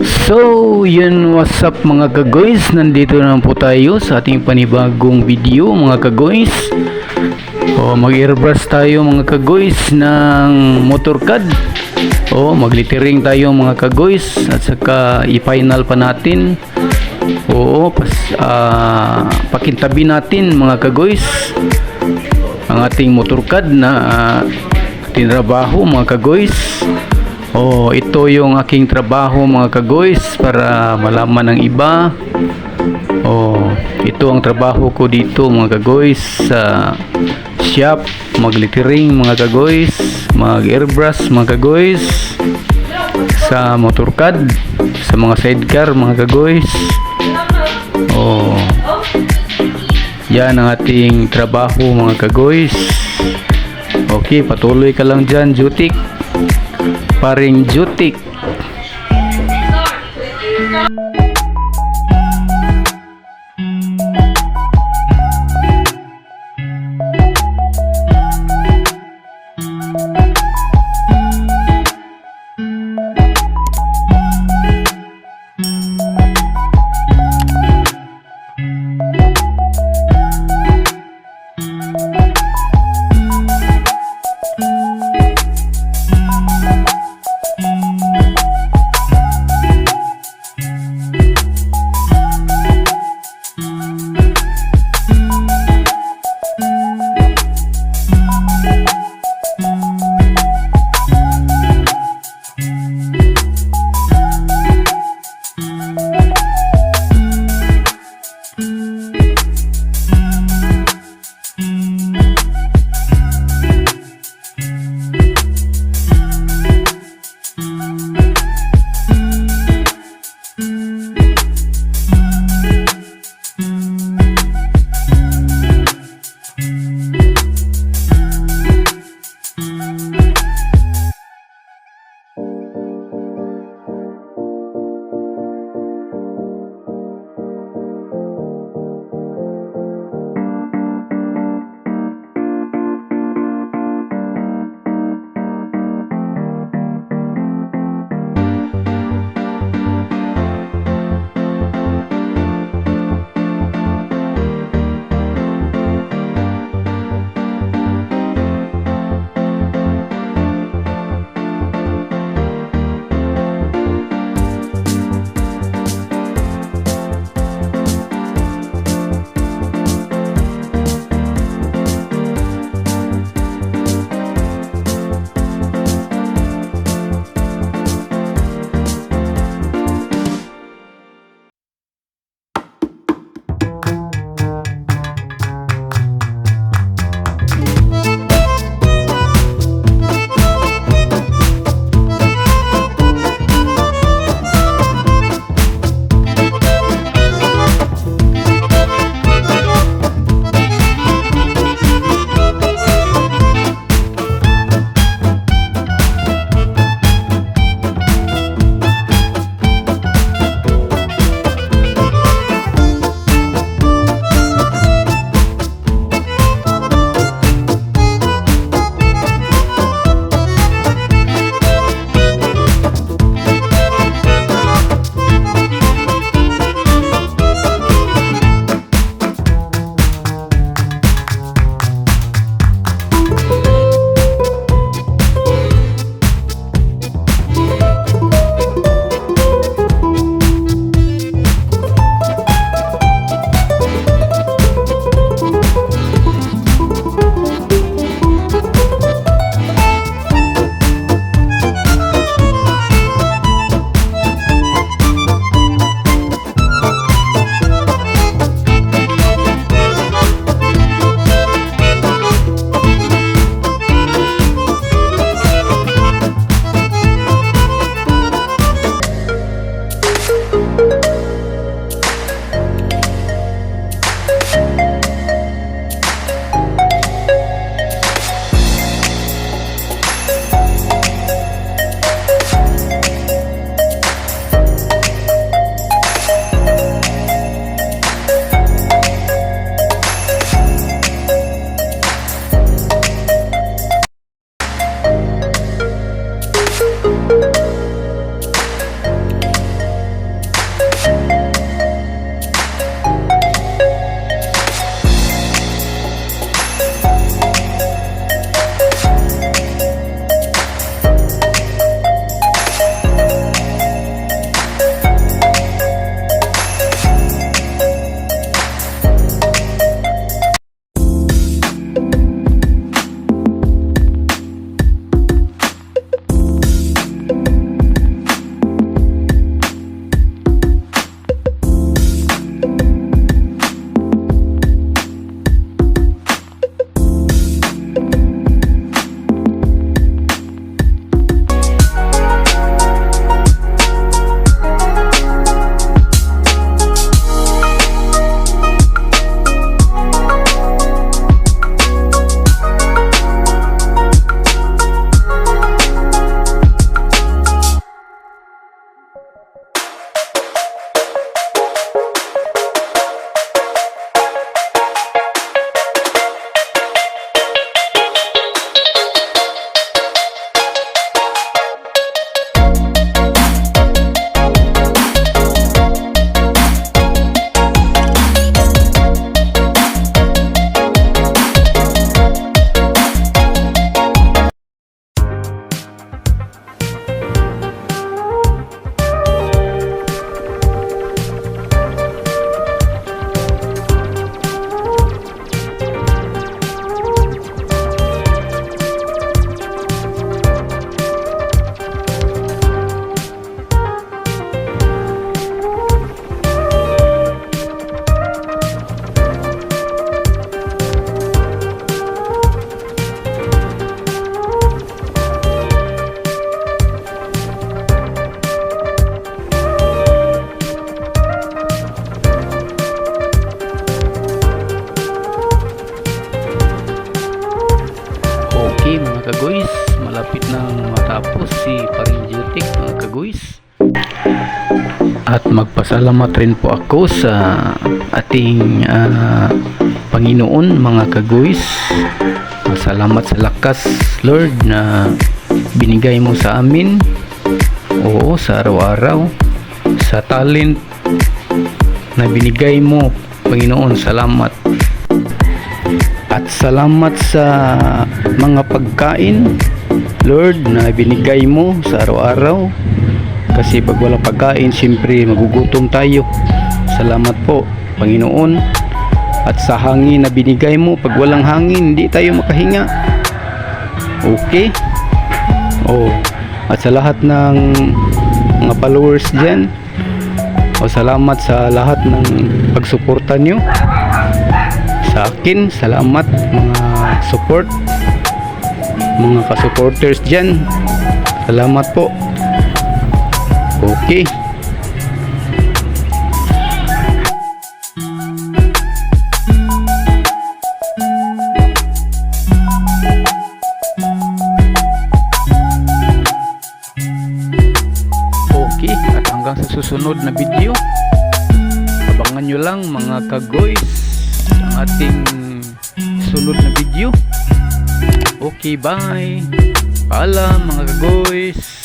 So, yun, what's up mga kagoys? Nandito na po tayo sa ating panibagong video mga kagoys. Mag-airbrush tayo mga kagoys ng motorcad. Maglettering tayo mga kagoys at saka i-final pa natin. Pakintabi natin mga kagoys ang ating motorcad na tinrabaho mga kagoys. Ito yung aking trabaho mga kagoys para malaman ng iba. Ito ang trabaho ko dito mga kagoys sa shop, maglettering mga kagoys, mag-airbrush mga kagoys sa motorcad, sa mga sidecar mga kagoys. Yan ang ating trabaho mga kagoys. Okay, patuloy ka lang dyan, Jotec. Paring Jotec. At magpasalamat rin po ako sa ating Panginoon mga kaguys. Salamat sa lakas, Lord, na binigay mo sa amin. Oo, sa araw-araw, sa talent na binigay mo, Panginoon. Salamat. At salamat sa mga pagkain, Lord, na binigay mo sa araw-araw. Kasi pag walang pagkain, siyempre magugutom tayo. Salamat po, Panginoon. At sa hangin na binigay mo, pag walang hangin, hindi tayo makahinga. Okay? At sa lahat ng mga followers dyan, salamat sa lahat ng pagsuporta nyo sa akin. Salamat mga support, mga ka-supporters dyan. Salamat po. Okay. Okay, at hanggang sa susunod na video, abangan nyo lang mga kagoys ang ating sunod na video. Okay, bye. Paalam mga kagoys.